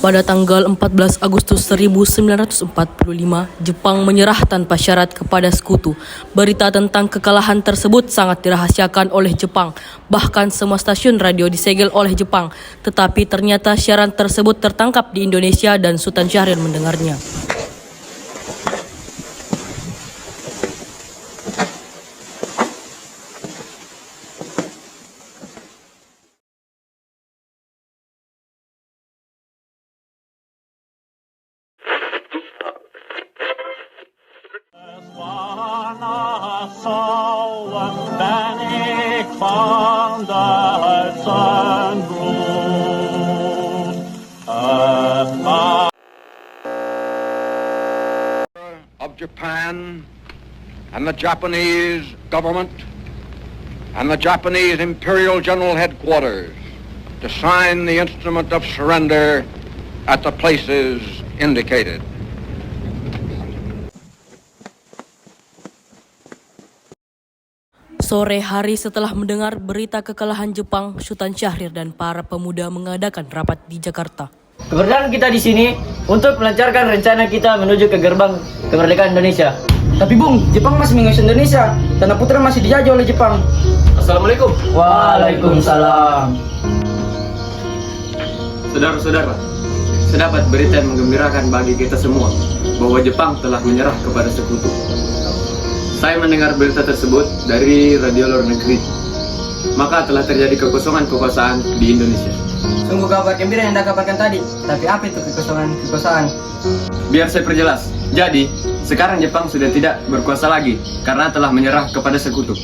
Pada tanggal 14 Agustus 1945, Jepang menyerah tanpa syarat kepada sekutu. Berita tentang kekalahan tersebut sangat dirahasiakan oleh Jepang. Bahkan semua stasiun radio disegel oleh Jepang. Tetapi ternyata siaran tersebut tertangkap di Indonesia dan Sultan Syahrir mendengarnya. Of Japan and the Japanese government and the Japanese Imperial General Headquarters to sign the instrument of surrender at the places indicated. Sore hari setelah mendengar berita kekalahan Jepang, Sultan Syahrir dan para pemuda mengadakan rapat di Jakarta. Keberadaan kita di sini untuk melancarkan rencana kita menuju ke gerbang kemerdekaan Indonesia. Tapi Bung, Jepang masih mengurus Indonesia. Tanah Putra masih dijajah oleh Jepang. Assalamualaikum. Waalaikumsalam. Saudara-saudara, sedapat berita yang menggembirakan bagi kita semua bahwa Jepang telah menyerah kepada sekutu. Saya mendengar berita tersebut dari radio luar negeri. Maka telah terjadi kekosongan kekuasaan di Indonesia. Sungguh kabar gembira yang Anda kabarkan tadi. Tapi apa itu kekosongan? Biar saya perjelas. Jadi, sekarang Jepang sudah tidak berkuasa lagi karena telah menyerah kepada sekutu.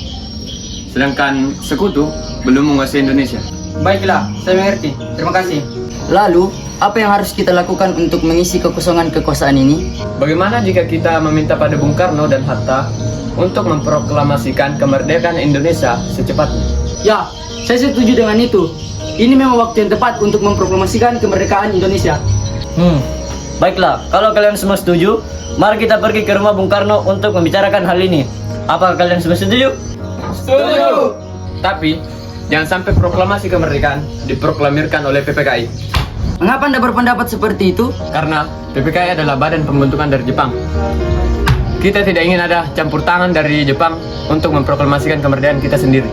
Sedangkan sekutu belum menguasai Indonesia. Baiklah, saya mengerti. Terima kasih. Lalu, apa yang harus kita lakukan untuk mengisi kekosongan kekuasaan ini? Bagaimana jika kita meminta pada Bung Karno dan Hatta untuk memproklamasikan kemerdekaan Indonesia secepatnya? Ya, saya setuju dengan itu. Ini memang waktu yang tepat untuk memproklamasikan kemerdekaan Indonesia. Baiklah, kalau kalian semua setuju, mari kita pergi ke rumah Bung Karno untuk membicarakan hal ini. Apakah kalian semua setuju? Setuju! Tapi, jangan sampai proklamasi kemerdekaan diproklamirkan oleh PPKI. Mengapa Anda berpendapat seperti itu? Karena PPKI adalah badan pembentukan dari Jepang. Kita tidak ingin ada campur tangan dari Jepang untuk memproklamasikan kemerdekaan kita sendiri.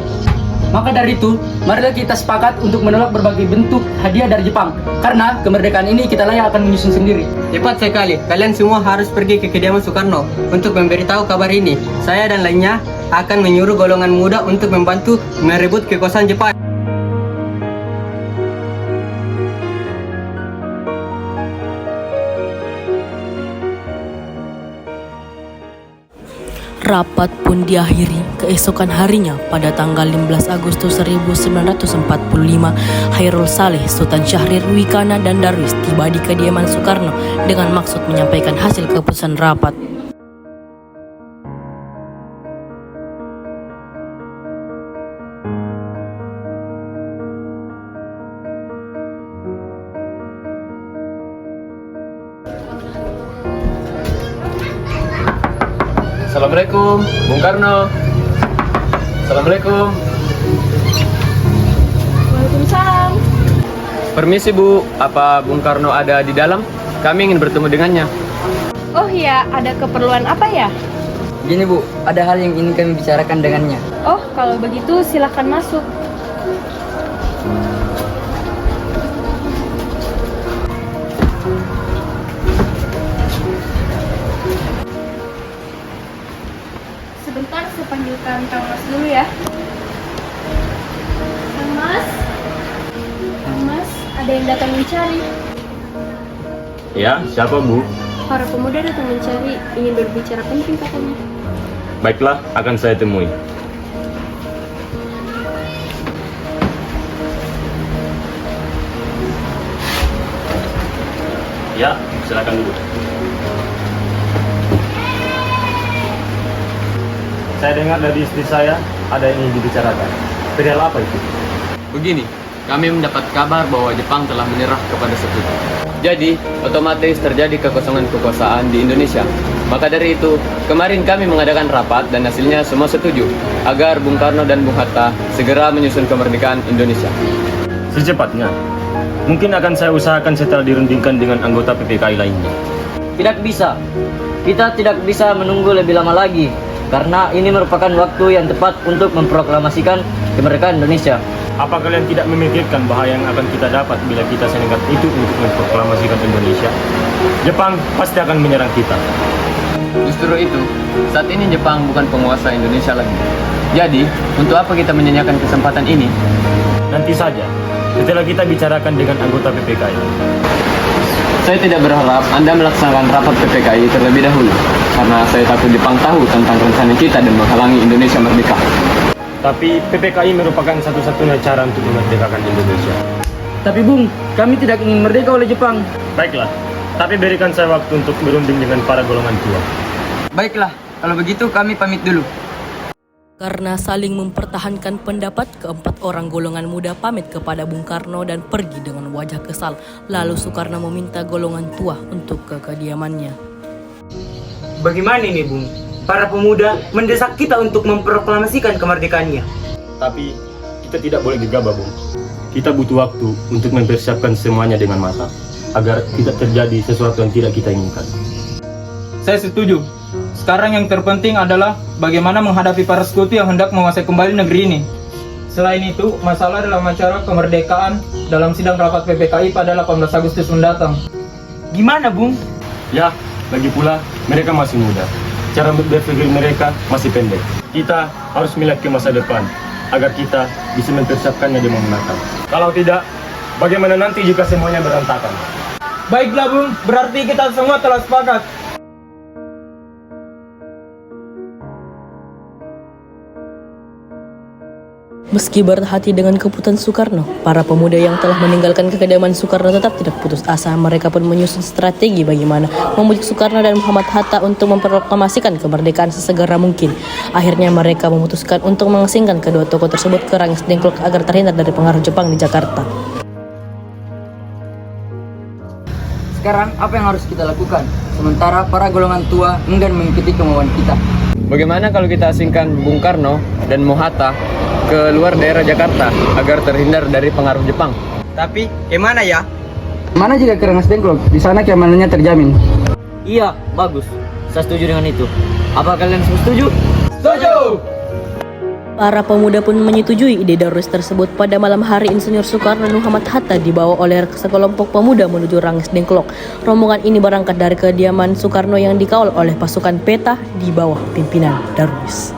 Maka dari itu, marilah kita sepakat untuk menolak berbagai bentuk hadiah dari Jepang. Karena kemerdekaan ini kita layak akan menyusun sendiri. Tepat sekali, kalian semua harus pergi ke kediaman Soekarno untuk memberitahu kabar ini. Saya dan lainnya akan menyuruh golongan muda untuk membantu merebut kekuasaan Jepang. Rapat pun diakhiri keesokan harinya pada tanggal 15 Agustus 1945, Hairul Saleh, Sultan Syahrir, Wikana, dan Darwis tiba di kediaman Soekarno dengan maksud menyampaikan hasil keputusan rapat. Assalamualaikum, Bung Karno. Assalamualaikum. Waalaikumsalam. Permisi Bu, apa Bung Karno ada di dalam? Kami ingin bertemu dengannya. Oh iya, ada keperluan apa ya? Gini Bu, ada hal yang ingin kami bicarakan dengannya. Oh, kalau begitu silahkan masuk. Sebentar, saya panggilkan Kang Mas dulu ya. Kang Mas? Kang Mas, ada yang datang mencari. Ya, siapa Bu? Para pemuda datang mencari, ingin berbicara penting katanya. Baiklah, akan saya temui. Ya, silakan dulu. Saya dengar dari istri saya ada yang ingin dibicarakan. Perihal apa itu? Begini, kami mendapat kabar bahwa Jepang telah menyerah kepada sekutu. Jadi, otomatis terjadi kekosongan kekuasaan di Indonesia. Maka dari itu, kemarin kami mengadakan rapat dan hasilnya semua setuju agar Bung Karno dan Bung Hatta segera menyusun kemerdekaan Indonesia. Secepatnya. Mungkin akan saya usahakan setelah dirundingkan dengan anggota PPKI lainnya. Tidak bisa. Kita tidak bisa menunggu lebih lama lagi karena ini merupakan waktu yang tepat untuk memproklamasikan kemerdekaan Indonesia. Apa kalian tidak memikirkan bahaya yang akan kita dapat bila kita senekat itu untuk memproklamasikan Indonesia? Jepang pasti akan menyerang kita. Justru itu, saat ini Jepang bukan penguasa Indonesia lagi. Jadi, untuk apa kita menyanyiakan kesempatan ini? Nanti saja, setelah kita bicarakan dengan anggota PPKI. Saya tidak berharap Anda melaksanakan rapat PPKI terlebih dahulu, karena saya takut Jepang tahu tentang rencana kita dan menghalangi Indonesia merdeka. Tapi PPKI merupakan satu-satunya cara untuk memerdekakan Indonesia. Tapi Bung, kami tidak ingin merdeka oleh Jepang. Baiklah, tapi berikan saya waktu untuk berunding dengan para golongan tua. Baiklah, kalau begitu kami pamit dulu. Karena saling mempertahankan pendapat, keempat orang golongan muda pamit kepada Bung Karno dan pergi dengan wajah kesal. Lalu Soekarno meminta golongan tua untuk ke kediamannya. Bagaimana ini, Bung? Para pemuda mendesak kita untuk memproklamasikan kemerdekaannya. Tapi kita tidak boleh gegabah, Bung. Kita butuh waktu untuk mempersiapkan semuanya dengan matang, agar tidak terjadi sesuatu yang tidak kita inginkan. Saya setuju. Sekarang yang terpenting adalah bagaimana menghadapi para sekutu yang hendak menguasai kembali negeri ini. Selain itu, masalah dalam acara kemerdekaan dalam sidang rapat PPKI pada 18 Agustus mendatang. Gimana, Bung? Ya, lagi pula mereka masih muda. Cara berpikir mereka masih pendek. Kita harus melihat ke masa depan, agar kita bisa mempersiapkannya dengan matang. Kalau tidak, bagaimana nanti jika semuanya berantakan? Baiklah, Bung. Berarti kita semua telah sepakat. Meski berhati dengan keputusan Soekarno, para pemuda yang telah meninggalkan kediaman Soekarno tetap tidak putus asa. Mereka pun menyusun strategi bagaimana membujuk Soekarno dan Muhammad Hatta untuk memproklamasikan kemerdekaan sesegera mungkin. Akhirnya mereka memutuskan untuk mengasingkan kedua tokoh tersebut ke Rangis Dengklok agar terhindar dari pengaruh Jepang di Jakarta. Sekarang apa yang harus kita lakukan? Sementara para golongan tua enggan mengikuti kemauan kita. Bagaimana kalau kita asingkan Bung Karno dan Mohatta ke luar daerah Jakarta agar terhindar dari pengaruh Jepang? Tapi, gimana ya? Mana jika ke Rangis Dengklok? Di sana keamanannya terjamin. Iya, bagus. Saya setuju dengan itu. Apa kalian semua setuju? Setuju! Para pemuda pun menyetujui ide Darwis tersebut. Pada malam hari, Insinyur Soekarno dan Muhammad Hatta dibawa oleh sekelompok pemuda menuju Rangis Dengklok. Rombongan ini berangkat dari kediaman Soekarno yang dikawal oleh pasukan peta di bawah pimpinan Darwis.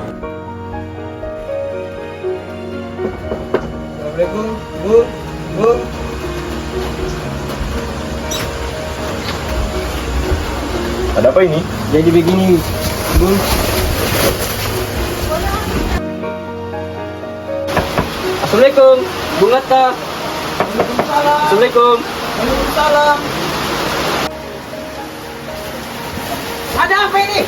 Assalamualaikum, Bu. Ada apa ini? Jadi begini, Bu. Assalamualaikum, Bung Hatta. Assalamualaikum. Waalaikumsalam. Ada apa ini?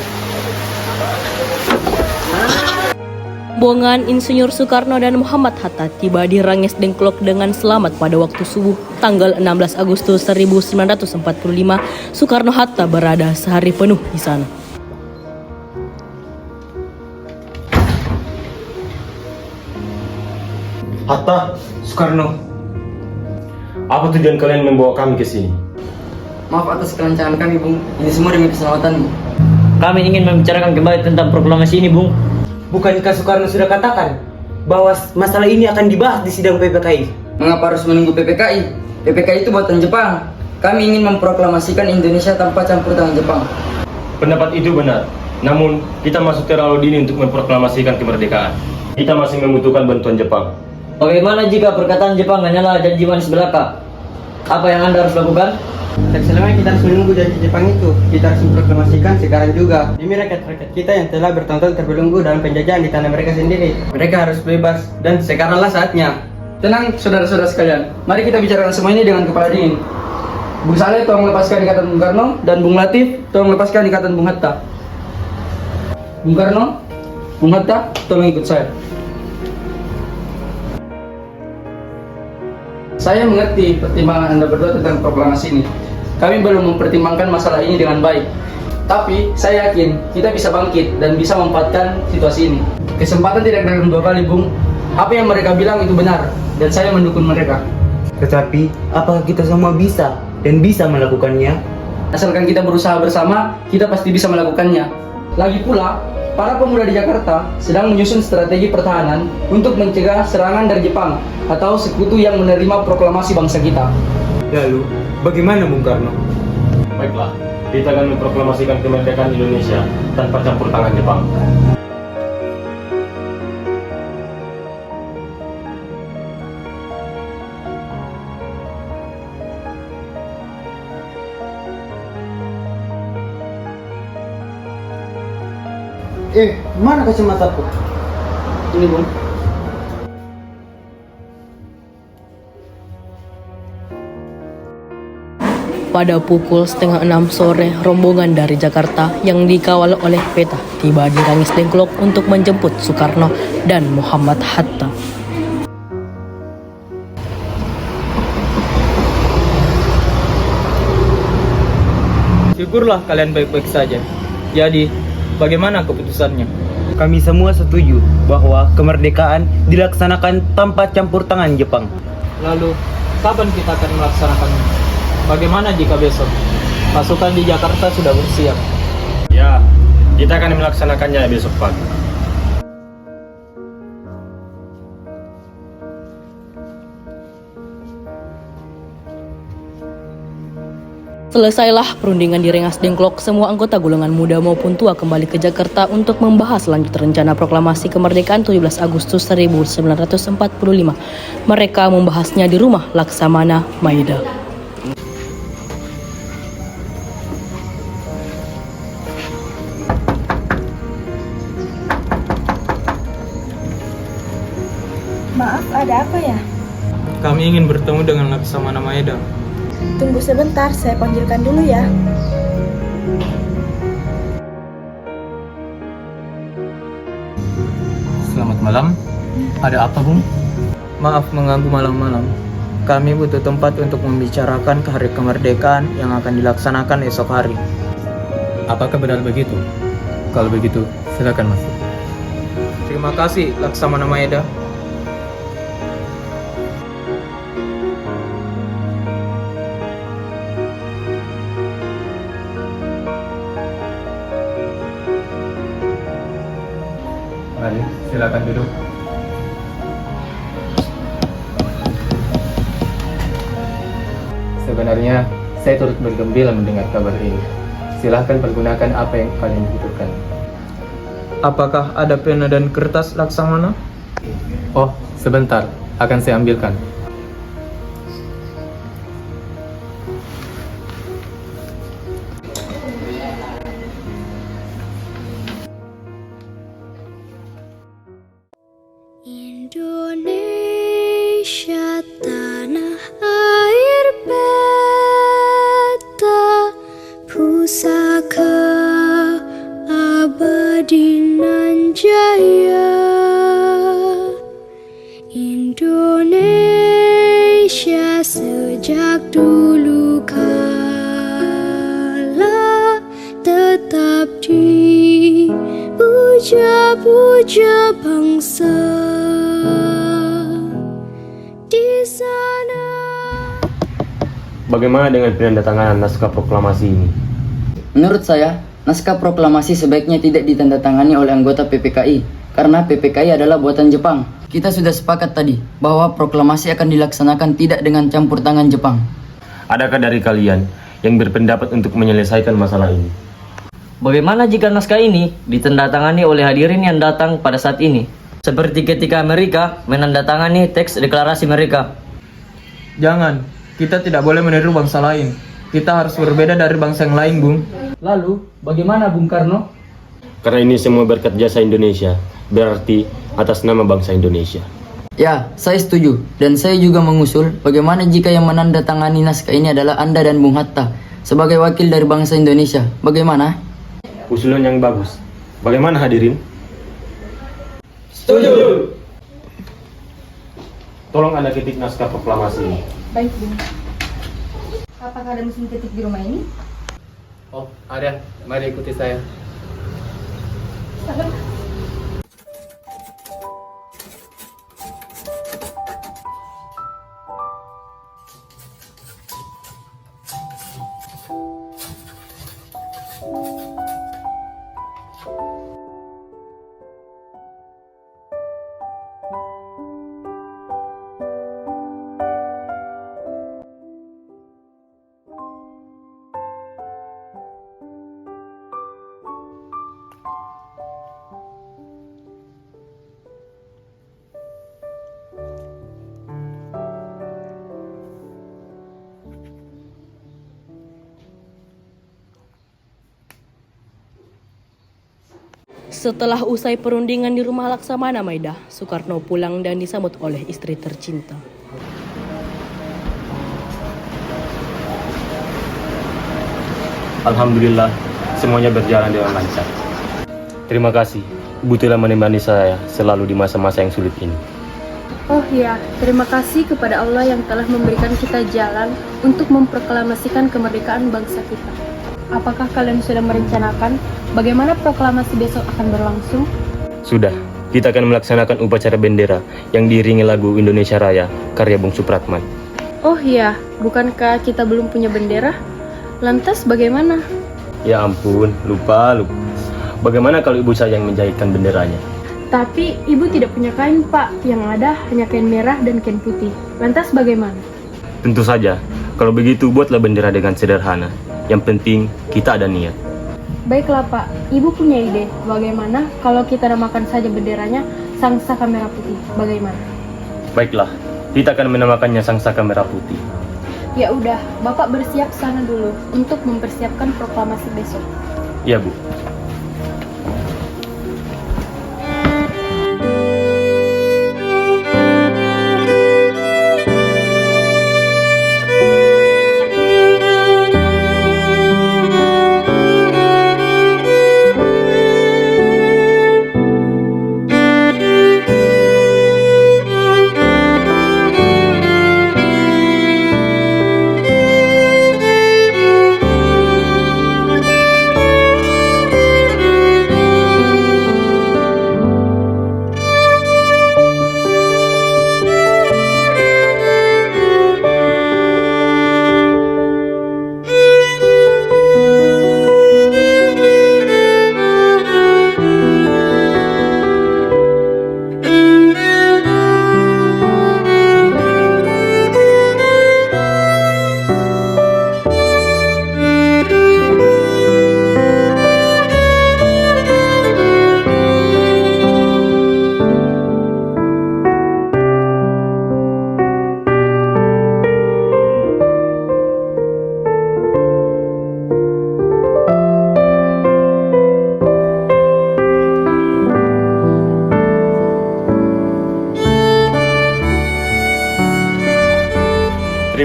Rombongan Insinyur Soekarno dan Muhammad Hatta tiba di Rangis Dengklok dengan selamat pada waktu subuh tanggal 16 Agustus 1945. Soekarno-Hatta berada sehari penuh di sana. Hatta, Soekarno, apa tujuan kalian membawa kami ke sini? Maaf atas kelancaran kami, Bung. Ini semua demi keselamatanmu. Kami ingin membicarakan kembali tentang proklamasi ini, Bung. Bukankah Soekarno sudah katakan bahwa masalah ini akan dibahas di sidang PPKI? Mengapa harus menunggu PPKI? PPKI itu buatan Jepang. Kami ingin memproklamasikan Indonesia tanpa campur tangan Jepang. Pendapat itu benar. Namun, kita masuk terlalu dini untuk memproklamasikan kemerdekaan. Kita masih membutuhkan bantuan Jepang. Bagaimana jika perkataan Jepang hanyalah janji manis belaka? Apa yang Anda harus lakukan? Selama kita harus menunggu janji Jepang itu, kita harus memproklamasikan sekarang juga demi rakyat-rakyat kita yang telah bertahun-tahun terbelenggu dalam penjajahan di tanah mereka sendiri. Mereka harus bebas dan sekaranglah saatnya. Tenang, saudara-saudara sekalian. Mari kita bicarakan semua ini dengan kepala dingin. Bung Saleh, tolong lepaskan ikatan Bung Karno, dan Bung Latif, tolong lepaskan ikatan Bung Hatta. Bung Karno, Bung Hatta, tolong ikut saya. Saya mengerti pertimbangan Anda berdua tentang proklamasi ini. Kami belum mempertimbangkan masalah ini dengan baik. Tapi saya yakin kita bisa bangkit dan bisa memanfaatkan situasi ini. Kesempatan tidak datang dua kali, Bung. Apa yang mereka bilang itu benar, dan saya mendukung mereka. Tetapi, apakah kita semua bisa dan bisa melakukannya? Asalkan kita berusaha bersama, kita pasti bisa melakukannya. Lagi pula, para pemuda di Jakarta sedang menyusun strategi pertahanan untuk mencegah serangan dari Jepang atau sekutu yang menerima proklamasi bangsa kita. Lalu, bagaimana Bung Karno? Baiklah, kita akan memproklamasikan kemerdekaan Indonesia tanpa campur tangan Jepang. Mana kacamataku? Ini Bung. Pada pukul 5:30 sore, rombongan dari Jakarta yang dikawal oleh Peta tiba di Rangis Dengklok untuk menjemput Soekarno dan Muhammad Hatta. Syukurlah kalian baik-baik saja. Jadi, bagaimana keputusannya? Kami semua setuju bahwa kemerdekaan dilaksanakan tanpa campur tangan Jepang. Lalu, kapan kita akan melaksanakannya? Bagaimana jika besok pasukan di Jakarta sudah bersiap? Ya, kita akan melaksanakannya besok pagi. Selesailah perundingan di Rengas Dengklok, semua anggota golongan muda maupun tua kembali ke Jakarta untuk membahas lanjut rencana proklamasi kemerdekaan 17 Agustus 1945. Mereka membahasnya di rumah Laksamana Maeda. Maaf, ada apa ya? Kami ingin bertemu dengan Laksamana Maeda. Tunggu sebentar, saya panggilkan dulu ya. Selamat malam. Ada apa, Bung? Maaf mengganggu malam-malam. Kami butuh tempat untuk membicarakan hari kemerdekaan yang akan dilaksanakan esok hari. Apakah benar begitu? Kalau begitu, silakan masuk. Terima kasih, Laksamana Maeda. Mari, silakan duduk. Sebenarnya, saya turut bergembira mendengar kabar ini. Silahkan pergunakan apa yang kalian butuhkan. Apakah ada pena dan kertas, Laksamana? Oh, sebentar. Akan saya ambilkan. Indonesia tanah air beta, pusaka abadi nan jaya. Indonesia sejak dulu kala tetap dipuja-puja bangsa di sana. Bagaimana dengan penandatanganan naskah proklamasi ini? Menurut saya, naskah proklamasi sebaiknya tidak ditandatangani oleh anggota PPKI karena PPKI adalah buatan Jepang. Kita sudah sepakat tadi bahwa proklamasi akan dilaksanakan tidak dengan campur tangan Jepang. Adakah dari kalian yang berpendapat untuk menyelesaikan masalah ini? Bagaimana jika naskah ini ditandatangani oleh hadirin yang datang pada saat ini? Seperti ketika Amerika menandatangani teks deklarasi mereka. Jangan, kita tidak boleh meniru bangsa lain. Kita harus berbeda dari bangsa yang lain, Bung. Lalu, bagaimana Bung Karno? Karena ini semua berkat jasa Indonesia, berarti atas nama bangsa Indonesia. Ya, saya setuju. Dan saya juga mengusul bagaimana jika yang menandatangani naskah ini adalah Anda dan Bung Hatta sebagai wakil dari bangsa Indonesia. Bagaimana? Usulan yang bagus. Bagaimana hadirin? Setuju. Tolong Anda ketik naskah proklamasi ini. Baik, Bung. Apakah ada mesin ketik di rumah ini? Oh, ada. Mari ikuti saya. Setelah usai perundingan di rumah Laksamana Maida, Soekarno pulang dan disambut oleh istri tercinta. Alhamdulillah, semuanya berjalan dengan lancar. Terima kasih, Ibu telah menemani saya selalu di masa-masa yang sulit ini. Oh ya, terima kasih kepada Allah yang telah memberikan kita jalan untuk memproklamasikan kemerdekaan bangsa kita. Apakah kalian sudah merencanakan bagaimana proklamasi besok akan berlangsung? Sudah, kita akan melaksanakan upacara bendera yang diiringi lagu Indonesia Raya karya Bung Supratman. Oh iya, bukankah kita belum punya bendera? Lantas bagaimana? Ya ampun, lupa. Bagaimana kalau ibu saya yang menjahitkan benderanya? Tapi ibu tidak punya kain, Pak. Yang ada hanya kain merah dan kain putih. Lantas bagaimana? Tentu saja, kalau begitu buatlah bendera dengan sederhana. Yang penting kita ada niat. Baiklah, Pak. Ibu punya ide. Bagaimana kalau kita namakan saja benderanya Sang Saka Merah Putih? Bagaimana? Baiklah, kita akan menamakannya Sang Saka Merah Putih. Ya udah, Bapak bersiap sana dulu untuk mempersiapkan proklamasi besok. Iya, Bu.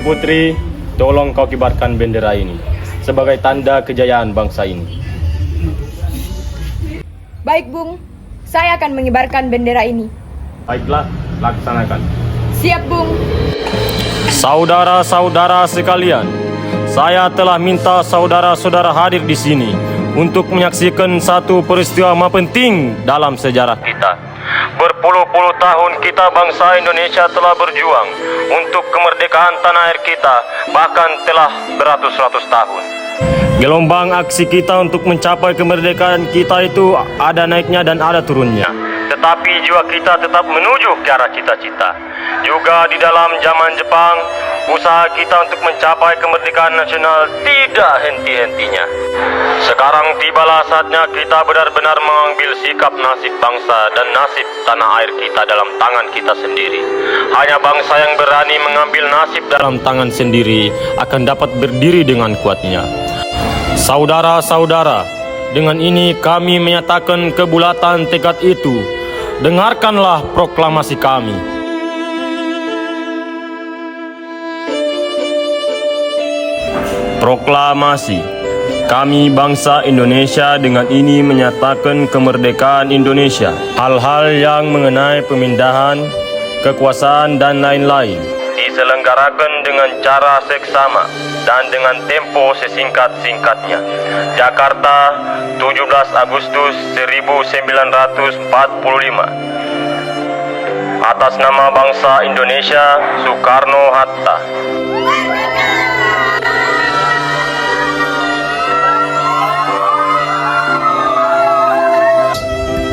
Putri, tolong kau kibarkan bendera ini sebagai tanda kejayaan bangsa ini. Baik, Bung. Saya akan mengibarkan bendera ini. Baiklah, laksanakan. Siap, Bung. Saudara-saudara sekalian, saya telah minta saudara-saudara hadir di sini untuk menyaksikan satu peristiwa penting dalam sejarah kita. Berpuluh-puluh tahun kita bangsa Indonesia telah berjuang untuk kemerdekaan tanah air kita, bahkan telah beratus-ratus tahun. Gelombang aksi kita untuk mencapai kemerdekaan kita itu ada naiknya dan ada turunnya. Tetapi jiwa kita tetap menuju ke arah cita-cita. Juga di dalam zaman Jepang, usaha kita untuk mencapai kemerdekaan nasional tidak henti-hentinya. Sekarang tibalah saatnya kita benar-benar mengambil sikap nasib bangsa dan nasib tanah air kita dalam tangan kita sendiri. Hanya bangsa yang berani mengambil nasib dalam tangan sendiri akan dapat berdiri dengan kuatnya. Saudara-saudara, dengan ini kami menyatakan kebulatan tekad itu. Dengarkanlah proklamasi kami. Proklamasi. Kami bangsa Indonesia dengan ini menyatakan kemerdekaan Indonesia. Hal-hal yang mengenai pemindahan, kekuasaan dan lain-lain diselenggarakan dengan cara seksama dan dengan tempo sesingkat-singkatnya. Jakarta, 17 Agustus 1945. Atas nama bangsa Indonesia, Soekarno-Hatta.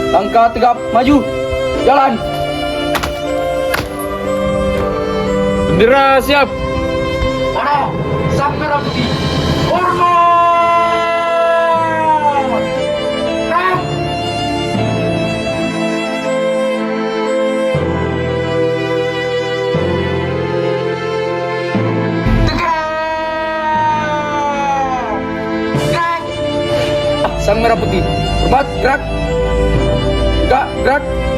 Langkah tegap, maju, jalan. Bendera siap. Mana? Sang Merah Putih. Hormat. Rem. Tegak. Sang Merah Putih. Hormat, gerak. Gerak!